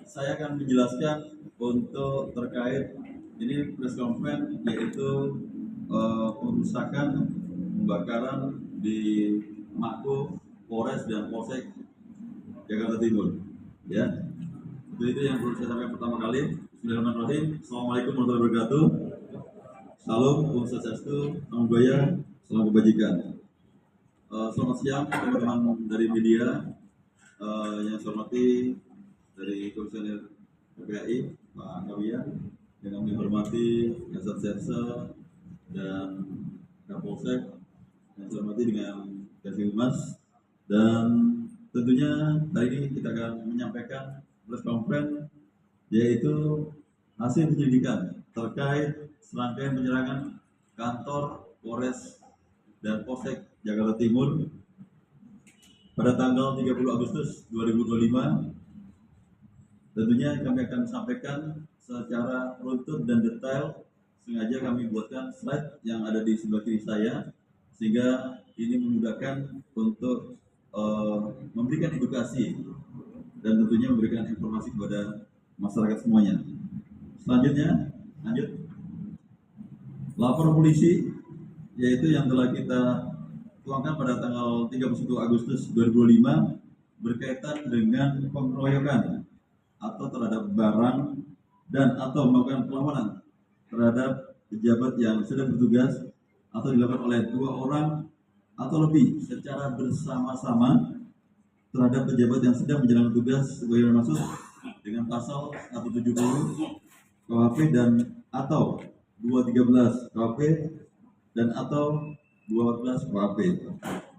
saya akan menjelaskan untuk terkait ini press conference, yaitu pengerusakan, pembakaran di Mako, Polres dan Polsek Jakarta Timur. Ya, itu yang perlu saya sampaikan pertama kali. Bismillahirrahmanirrahim. Assalamualaikum warahmatullahi wabarakatuh. Salam, Om Swastiastu, Namo Buddhaya, salam kebajikan. Selamat siang teman-teman dari media, yang saya hormati dari Komisioner KPAI Pak Kawia, yang kami hormati Kasat Serse dan Kapolsek, yang saya hormati dengan Kasih Humas, dan tentunya hari ini kita akan menyampaikan press conference yaitu hasil penyelidikan terkait serangkaian penyerangan kantor Polres dan Polsek Jakarta Timur pada tanggal 30 Agustus 2025. Tentunya kami akan sampaikan secara runtut dan detail. Sengaja kami buatkan slide yang ada di sebelah kiri saya, sehingga ini memudahkan untuk memberikan edukasi dan tentunya memberikan informasi kepada masyarakat semuanya. Selanjutnya, lanjut. Lapor polisi, yaitu yang telah kita tuangkan pada tanggal 31 Agustus 2025 berkaitan dengan pengeroyokan atau terhadap barang dan atau melakukan perlawanan terhadap pejabat yang sedang bertugas atau dilakukan oleh 2 orang atau lebih secara bersama-sama terhadap pejabat yang sedang menjalankan tugas sebagaimana maksud dengan pasal 170 KUHP dan atau 213 KUHP dan atau 214 KUHP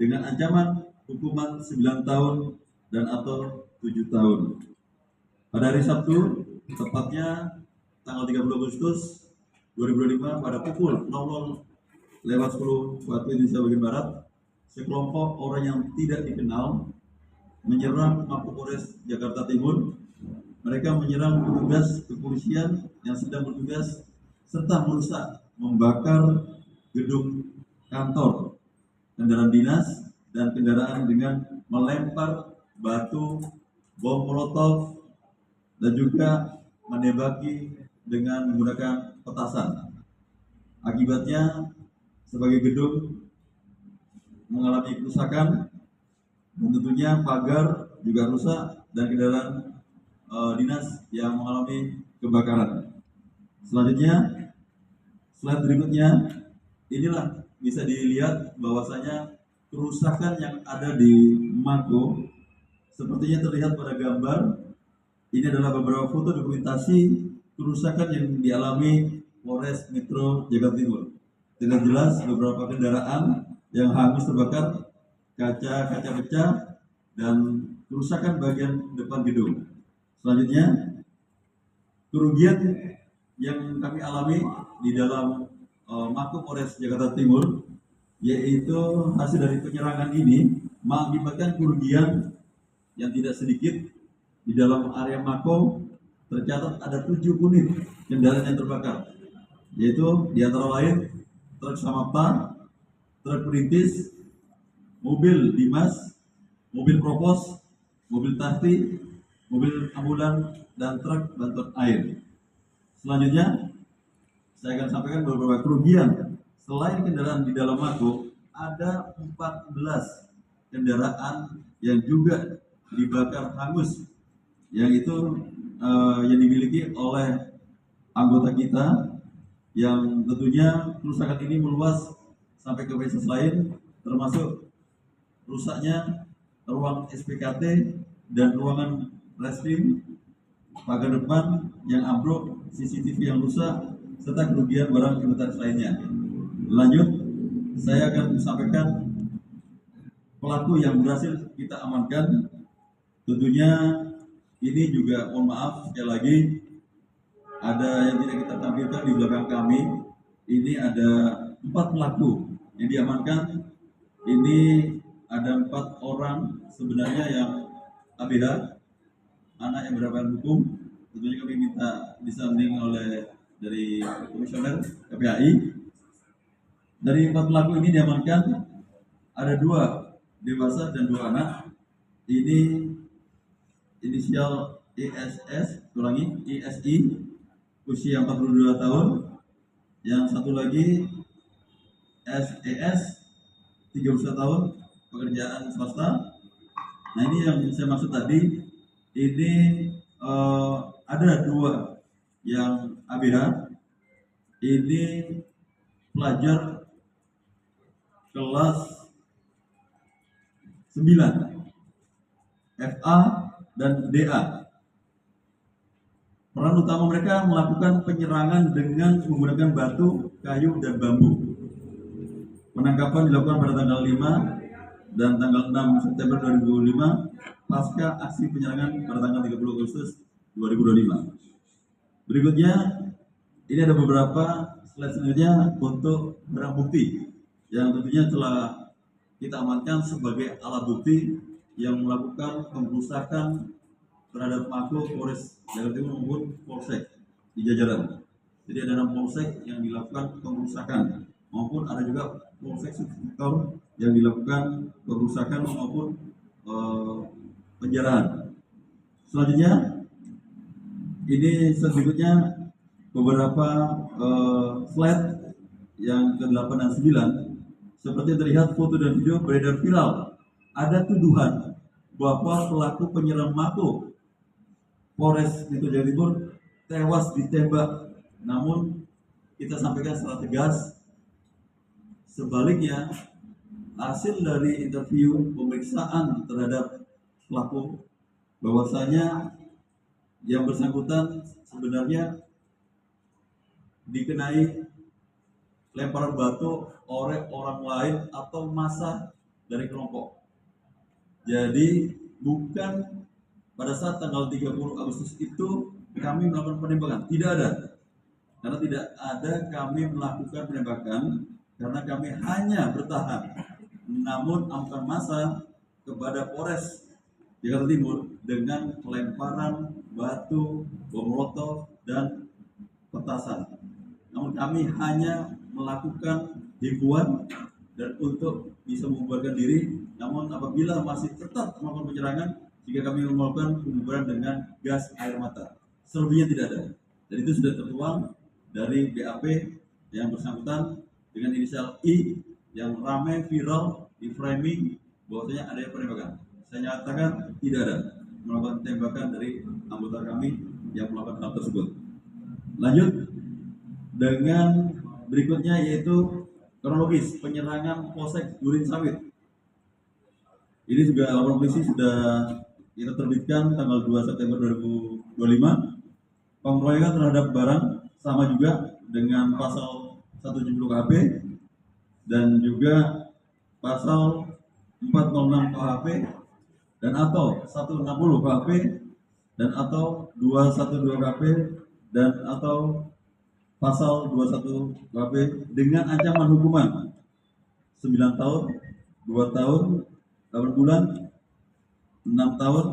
dengan ancaman hukuman 9 tahun dan atau 7 tahun. Pada hari Sabtu, tepatnya tanggal 30 Agustus 2025 pada pukul 00:10 waktu Indonesia bagian Barat, sekelompok orang yang tidak dikenal menyerang Mapolres Jakarta Timur. Mereka menyerang petugas kepolisian yang sedang bertugas serta merusak, membakar gedung kantor, kendaraan dinas, dan kendaraan dengan melempar batu, bom molotov, dan juga menembaki dengan menggunakan petasan. Akibatnya sebagai gedung mengalami kerusakan dan tentunya pagar juga rusak dan kendaraan dinas yang mengalami kebakaran. Selanjutnya, slide berikutnya, inilah bisa dilihat bahwasanya kerusakan yang ada di Mako sepertinya terlihat pada gambar. Ini adalah beberapa foto dokumentasi kerusakan yang dialami Polres Metro Jakarta Timur. Dengan jelas beberapa kendaraan yang hangus terbakar, kaca pecah, dan kerusakan bagian depan gedung. Selanjutnya, kerugian yang kami alami di dalam Mako Polres Jakarta Timur, yaitu hasil dari penyerangan ini mengakibatkan kerugian yang tidak sedikit. Di dalam area Mako tercatat ada 7 unit kendaraan yang terbakar, yaitu di antara lain truk Samapta, truk perintis, mobil Dimas, mobil Propos, mobil Tati, mobil ambulan, dan truk bantuan air. Selanjutnya, saya akan sampaikan beberapa kerugian. Selain kendaraan di dalam Mako, ada 14 kendaraan yang juga dibakar hangus, yang itu yang dimiliki oleh anggota kita, yang tentunya kerusakan ini meluas sampai ke fasilitas lain, termasuk rusaknya ruang SPKT dan ruangan reskrim, pagar depan yang ambruk, CCTV yang rusak, serta kerugian barang inventaris lainnya. Lanjut, saya akan sampaikan pelaku yang berhasil kita amankan. Tentunya ini juga mohon maaf sekali lagi, ada yang tidak kita tampilkan di belakang kami. Ini ada 4 pelaku yang diamankan. Ini ada 4 orang sebenarnya yang ABH, anak yang berhadapan hukum. Tentunya kami minta disanding oleh dari Komisioner KPAI. Dari 4 pelaku ini diamankan, ada 2 dewasa dan 2 anak. Ini inisial ISI, usia 42 tahun. Yang satu lagi SES, 31 tahun, pekerjaan swasta. Nah, ini yang saya maksud tadi, ini ada dua yang ABH, ini pelajar kelas 9, FA dan DA. Peran utama mereka melakukan penyerangan dengan menggunakan batu, kayu, dan bambu. Penangkapan dilakukan pada tanggal 5 dan tanggal 6 September 2005 pasca aksi penyerangan pada tanggal 30 Agustus 2025. Berikutnya, ini ada beberapa slide selanjutnya untuk barang bukti yang tentunya telah kita amankan sebagai alat bukti yang melakukan pengrusakan terhadap Mako, Polres Jakarta Timur maupun Polsek di jajaran. Jadi ada 6 polsek yang dilakukan pengrusakan, maupun ada juga polsek subsektor yang dilakukan pengrusakan maupun penjarahan. Selanjutnya, ini berikutnya beberapa slide yang ke-8 dan 9. Seperti yang terlihat foto dan video beredar viral, ada tuduhan bahwa pelaku penyerang Mako Polres Metro Jakarta Timur tewas ditembak. Namun kita sampaikan secara tegas, sebaliknya hasil dari interview pemeriksaan terhadap pelaku bahwasanya yang bersangkutan sebenarnya dikenai lemparan batu oleh orang lain atau massa dari kelompok. Jadi bukan pada saat tanggal 30 Agustus itu kami melakukan penembakan, tidak ada. Karena tidak ada kami melakukan penembakan, karena kami hanya bertahan. Namun amukan massa kepada Polres Jakarta Timur dengan pelemparan batu, bom molotov, dan petasan. Namun kami hanya melakukan himbauan dan untuk bisa membubarkan diri. Namun apabila masih tetap melakukan penyerangan, jika kami melakukan pembubaran dengan gas air mata. Selebihnya tidak ada. Dan itu sudah tertuang dari BAP yang bersangkutan dengan inisial I yang ramai viral di framing bahwasanya ada yang penembakan. Saya nyatakan tidak ada melakukan tembakan dari anggota kami yang melakukan hal tersebut. Lanjut dengan berikutnya, yaitu kronologis penyerangan Polsek Durin Sawit. Ini juga laporan polisi sudah kita terbitkan tanggal 2 September 2025. Pengeroyokan terhadap barang sama juga dengan pasal 170 KHP dan juga pasal 406 KHP dan atau 160 KHP dan atau 212 KHP dan atau pasal 21 KHP dengan ancaman hukuman 9 tahun, 2 tahun, 8 bulan, 6 tahun,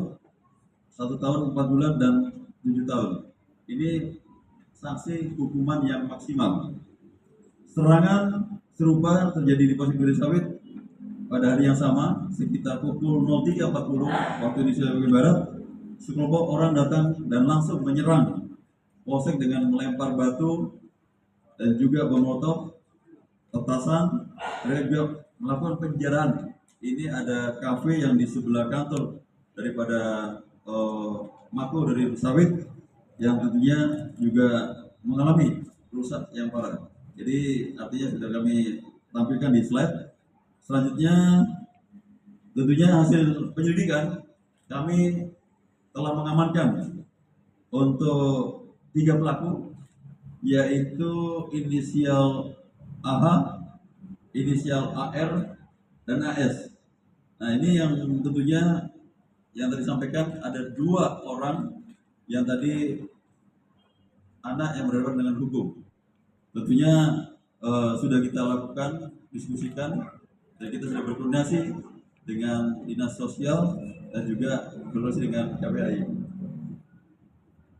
1 tahun, 4 bulan, dan 7 tahun. Ini sanksi hukuman yang maksimal. Serangan serupa terjadi di Polsek Durin Sawit pada hari yang sama sekitar pukul 03.40 waktu Indonesia bagian Barat. Sekelompok orang datang dan langsung menyerang Polsek dengan melempar batu dan juga bom molotov, petasan. Mereka juga melakukan penjarahan. Ini ada kafe yang di sebelah kantor daripada Mako dari Sawit yang tentunya juga mengalami rusak yang parah. Jadi artinya sudah kami tampilkan di slide. Selanjutnya tentunya hasil penyelidikan kami telah mengamankan untuk 3 pelaku, yaitu inisial AH, inisial AR, dan AS. Nah, ini yang tentunya yang tadi sampaikan ada 2 orang yang tadi anak yang berhadapan dengan hukum. Tentunya sudah kita lakukan diskusikan dan kita sudah berkoordinasi dengan dinas sosial dan juga berkoordinasi dengan KPAI.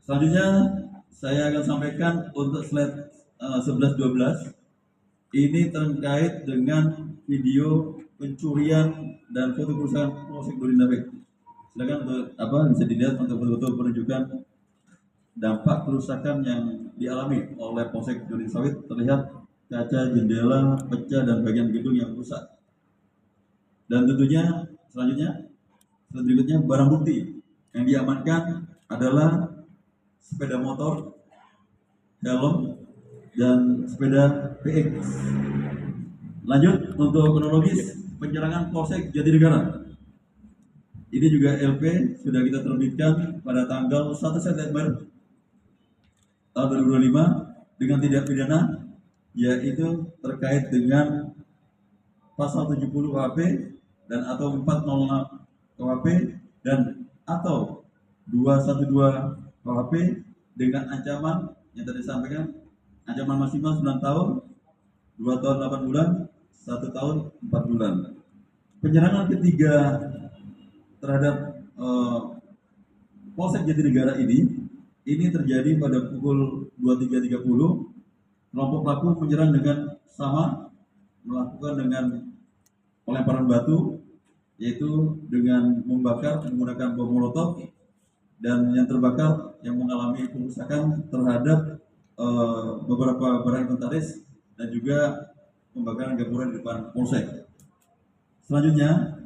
Selanjutnya saya akan sampaikan untuk slide 11-12. Ini terkait dengan video pencurian dan foto kerusakan Polsek Durin Sawit. Silakan untuk apa bisa dilihat untuk betul-betul menunjukkan dampak kerusakan yang dialami oleh Polsek Duri Sawit. Terlihat kaca jendela pecah dan bagian gedung yang rusak. Dan tentunya selanjutnya barang bukti yang diamankan adalah sepeda motor, helm, dan sepeda PX. Lanjut untuk kronologis penyerangan Polsek Jatinegara. Ini juga LP sudah kita terbitkan pada tanggal 1 September tahun 2025 dengan tindak pidana yaitu terkait dengan pasal 70 KUHP dan atau 406 KUHP dan atau 212 KUHP dengan ancaman yang tadi disampaikan, ancaman maksimal 9 tahun, 2 tahun 8 bulan, 1 tahun 4 bulan. Penyerangan ketiga terhadap Polsek Jatinegara ini terjadi pada pukul 23.30. Kelompok pelaku menyerang dengan sama, melakukan dengan pelemparan batu, yaitu dengan membakar menggunakan bom molotov, dan yang terbakar yang mengalami kerusakan terhadap beberapa barang inventaris dan juga pembakaran gapura di depan polsek. Selanjutnya,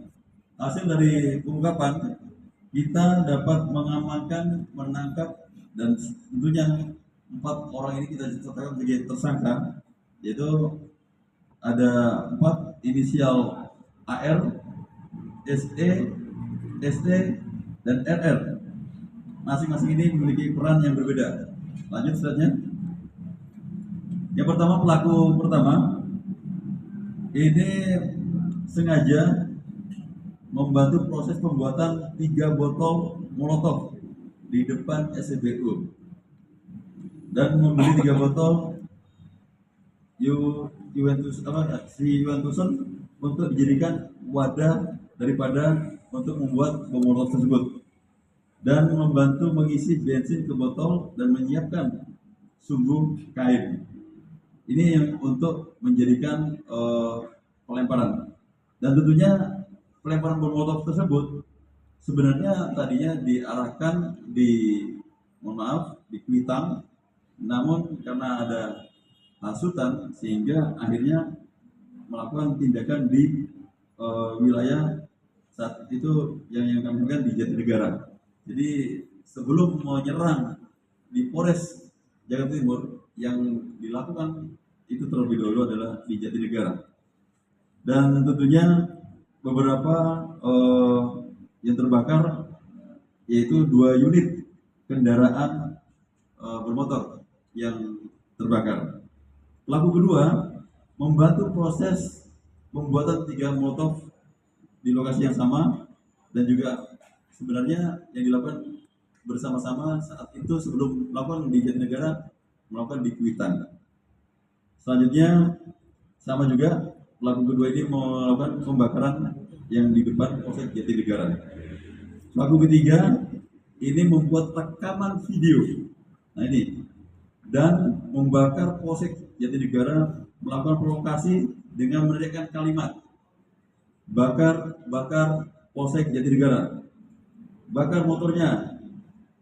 hasil dari pengungkapan kita dapat mengamankan, menangkap, dan tentunya 4 orang ini kita tetapkan sebagai tersangka, yaitu ada 4 inisial AR, SE, ST, dan RR. Masing-masing ini memiliki peran yang berbeda. Lanjut selanjutnya. Yang pertama, pelaku pertama ini sengaja membantu proses pembuatan 3 botol molotov di depan SPBU dan membeli 3 botol Juventuson untuk dijadikan wadah daripada untuk membuat bom molotov tersebut, dan membantu mengisi bensin ke botol dan menyiapkan sumbu kain. Ini yang untuk menjadikan pelemparan. Dan tentunya pelemparan bom molotov tersebut sebenarnya tadinya diarahkan di Kuitang, namun karena ada hasutan sehingga akhirnya melakukan tindakan di wilayah saat itu yang kami sampaikan di Jatinegara. Jadi sebelum menyerang di Polres Jakarta Timur, yang dilakukan itu terlebih dahulu adalah di Jatinegara. Dan tentunya beberapa yang terbakar yaitu 2 unit kendaraan bermotor yang terbakar. Pelaku kedua membantu proses pembuatan 3 molotov di lokasi yang sama, dan juga sebenarnya yang dilakukan bersama-sama saat itu sebelum melakukan di Jatinegara, melakukan di Kuitang. Selanjutnya sama juga pelaku kedua ini melakukan pembakaran yang di depan Polsek Jatinegara. Pelaku ketiga ini membuat rekaman video, nah ini, dan membakar Polsek Jatinegara, melakukan provokasi dengan meneriakkan kalimat bakar Polsek Jatinegara, bakar motornya,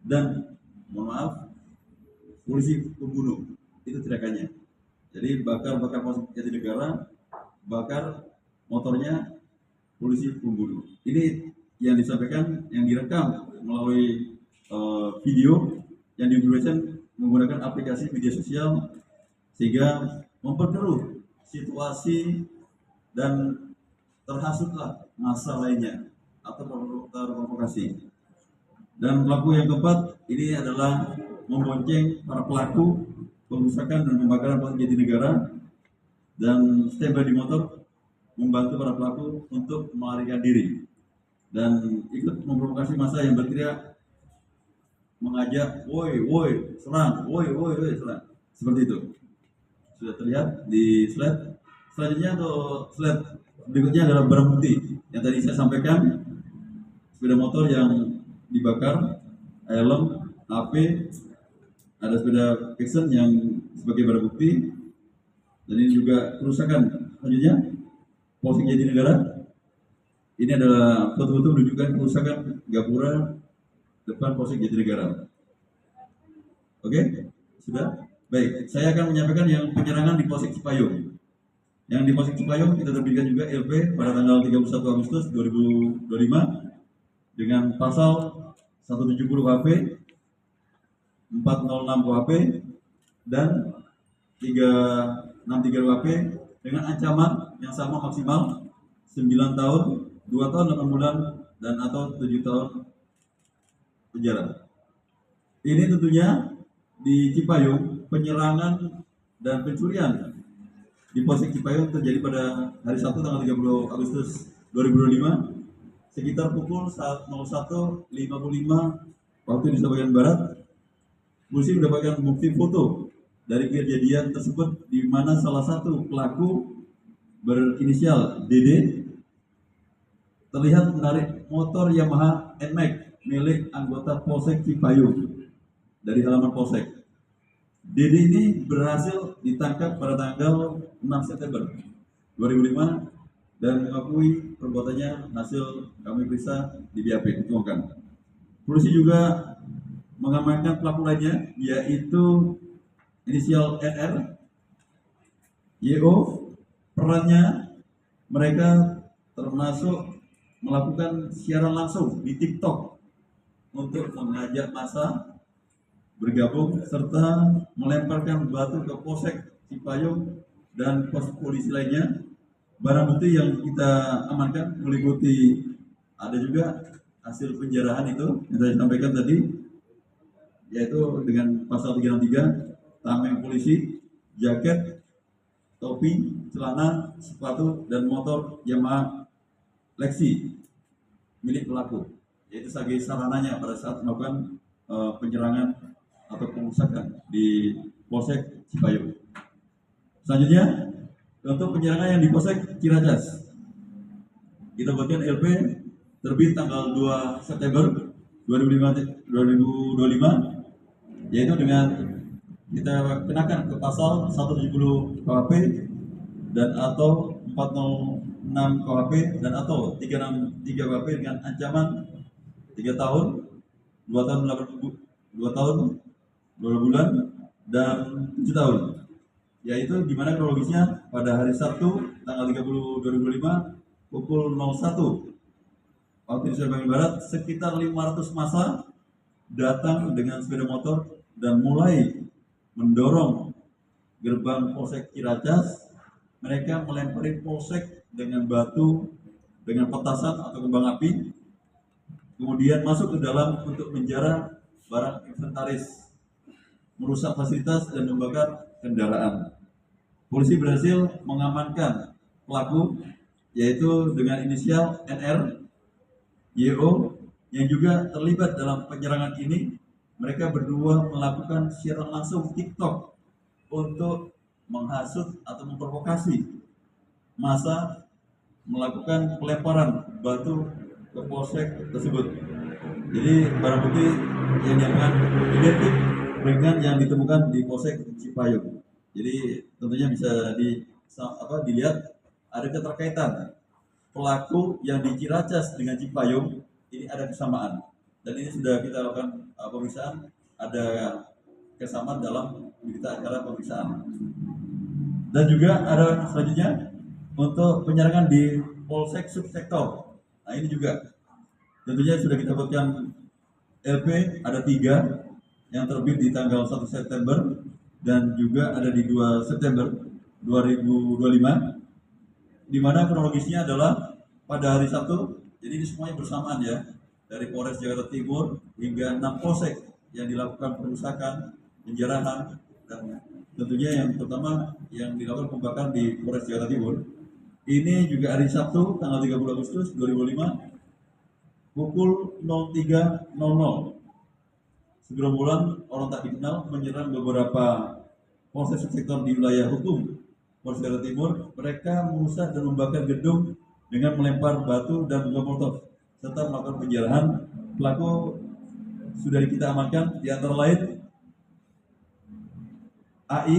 dan mohon maaf, polisi pembunuh. Itu teriakannya. Jadi bakar Polsek Jatinegara, bakar motornya, polisi pembunuh. Ini yang disampaikan, yang direkam melalui video yang dipublikasikan menggunakan aplikasi media sosial, sehingga memperkeruh situasi dan terhasutlah masa lainnya atau terprovokasi. Dan pelaku yang keempat ini adalah membonceng para pelaku pengerusakan dan pembakaran Polsek Jatinegara dan standby di motor, membantu para pelaku untuk melarikan diri dan ikut memprovokasi massa yang berteriak, mengajak, woi, serang, woi, serang. Seperti itu. Sudah terlihat di slide. Selanjutnya atau slide berikutnya adalah barang bukti yang tadi saya sampaikan, sepeda motor yang dibakar, helm, HP, ada sepeda Vixen yang sebagai barang bukti, dan ini juga kerusakan. Selanjutnya Polsek Jatinegara, Ini adalah foto-foto menunjukkan kerusakan gapura depan Polsek Jatinegara. Oke, sudah? Baik, saya akan menyampaikan yang penyerangan di Polsek Cipayung. Yang di Polsek Cipayung kita terbitkan juga LP pada tanggal 31 Agustus 2025 dengan pasal 170 KUHP, 406 KUHP, dan 363 KUHP dengan ancaman yang sama maksimal 9 tahun, 2 tahun 8 bulan, dan atau 7 tahun penjara. Ini tentunya di Cipayung, penyerangan dan pencurian di Polsek Cipayung terjadi pada hari Sabtu tanggal 30 Agustus 2025 sekitar pukul 01.55 waktu Indonesia bagian Barat. Polisi mendapatkan bukti foto dari kejadian tersebut di mana salah satu pelaku berinisial DD terlihat menarik motor Yamaha NMAX milik anggota Polsek Cipayung dari halaman Polsek. DD ini berhasil ditangkap pada tanggal 6 September 2005 dan mengakui perbuatannya. Hasil kami periksa di BAP dituangkan. Polisi juga mengamankan pelaku lainnya yaitu inisial NR, YO. Perannya mereka termasuk melakukan siaran langsung di TikTok untuk mengajak massa bergabung serta melemparkan batu ke Polsek Cipayung dan pos polisi lainnya. Barang bukti yang kita amankan meliputi ada juga hasil penjarahan itu yang saya sampaikan tadi, yaitu dengan pasal 363 tameng polisi, jaket, topi, celana, sepatu, dan motor Yamaha Lexi milik pelaku, yaitu sebagai sarananya pada saat melakukan penyerangan atau pengurusakan di Polsek Cipayung. Selanjutnya, untuk penyerangan yang di Polsek Ciracas, kita buatkan LP terbit tanggal 2 September 2025, yaitu dengan kita kenakan ke pasal 170 KUHP dan atau 406 KUHP dan atau 363 KUHP dengan ancaman 3 tahun, 2 tahun 2 tahun 2 bulan, dan 7 tahun. Yaitu dimana kronologisnya pada hari Sabtu tanggal 30 2005 pukul 01 waktu Indonesia bagian Barat, sekitar 500 massa datang dengan sepeda motor dan mulai mendorong gerbang Polsek Ciracas. Mereka melempari polsek dengan batu, dengan petasan atau kembang api, kemudian masuk ke dalam untuk menjarah barang inventaris, merusak fasilitas dan membakar kendaraan. Polisi berhasil mengamankan pelaku yaitu dengan inisial NR, YO yang juga terlibat dalam penyerangan ini. Mereka berdua melakukan siaran langsung TikTok untuk menghasut atau memprovokasi massa melakukan pelemparan batu ke polsek tersebut. Jadi barang bukti yang diamankan identik dengan yang ditemukan di Polsek Cipayung. Jadi tentunya bisa dilihat ada keterkaitan pelaku yang di Ciracas dengan Cipayung, ini ada kesamaan dan ini sudah kita lakukan pemeriksaan, ada kesamaan dalam berita acara pemeriksaan. Dan juga ada selanjutnya untuk penyerangan di Polsek Subsektor. Nah ini juga tentunya sudah kita buatkan LP, ada 3 yang terbit di tanggal 1 September dan juga ada di 2 September 2025, di mana kronologisnya adalah pada hari Sabtu. Jadi ini semuanya bersamaan ya, dari Polres Jakarta Timur hingga 6 polsek yang dilakukan perusakan, penjarahan, dan tentunya yang pertama yang dilakukan pembakaran di Polres Jakarta Timur. Ini juga hari Sabtu tanggal 30 Agustus 2005 pukul 03.00. Segerombolan orang tak dikenal menyerang beberapa polsek sektor di wilayah hukum Polres Jakarta Timur. Mereka merusak dan membakar gedung dengan melempar batu dan bom molotov serta melakukan penjarahan. Pelaku sudah kita amankan, di antara lain AI,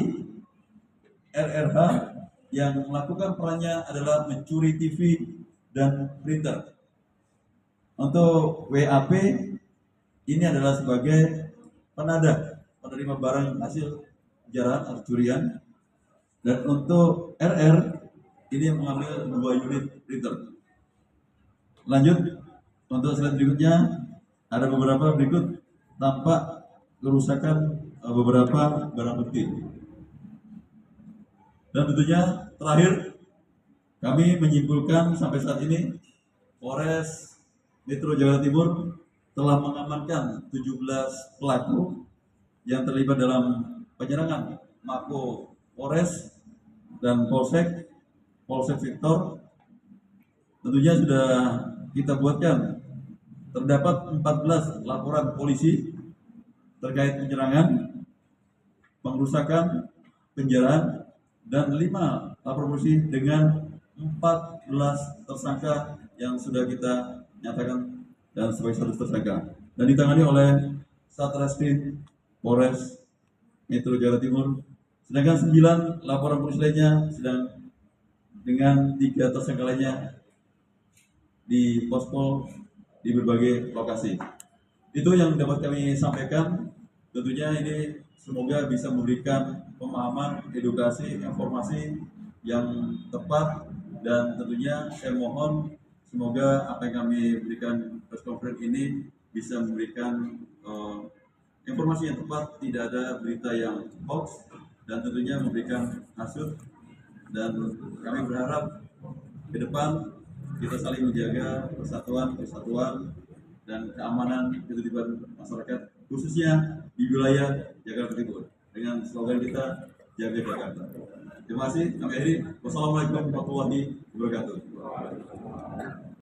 RRH yang melakukan perannya adalah mencuri TV dan printer. Untuk WAP ini adalah sebagai penerima barang hasil kejahatan atau curian, dan untuk RR ini yang mengambil 2 unit printer. Lanjut, untuk slide berikutnya ada beberapa berikut tampak kerusakan beberapa barang bukti. Dan tentunya terakhir kami menyimpulkan sampai saat ini Polres Metro Jakarta Timur telah mengamankan 17 pelaku yang terlibat dalam penyerangan Mako Polres dan Polsek Victor. Tentunya sudah kita buatkan terdapat 14 laporan polisi terkait penyerangan, pengrusakan, penjarahan, dan 5 laporan polisi dengan 14 tersangka yang sudah kita nyatakan dan sebagai status tersangka, dan ditangani oleh Satreskrim Polres Metro Jakarta Timur. Sedangkan 9 laporan polisi lainnya sedang dengan 3 tersangka lainnya di pospol di berbagai lokasi. Itu yang dapat kami sampaikan. Tentunya ini semoga bisa memberikan pemahaman, edukasi, informasi yang tepat, dan tentunya saya mohon semoga apa yang kami berikan press conference ini bisa memberikan informasi yang tepat, tidak ada berita yang hoax, dan tentunya memberikan hasut. Dan kami berharap ke depan kita saling menjaga persatuan dan keamanan ketertiban masyarakat, khususnya di wilayah Jakarta Timur, dengan slogan kita jaga Jakarta. Terima kasih. Kami akhiri. Wassalamualaikum warahmatullahi wabarakatuh.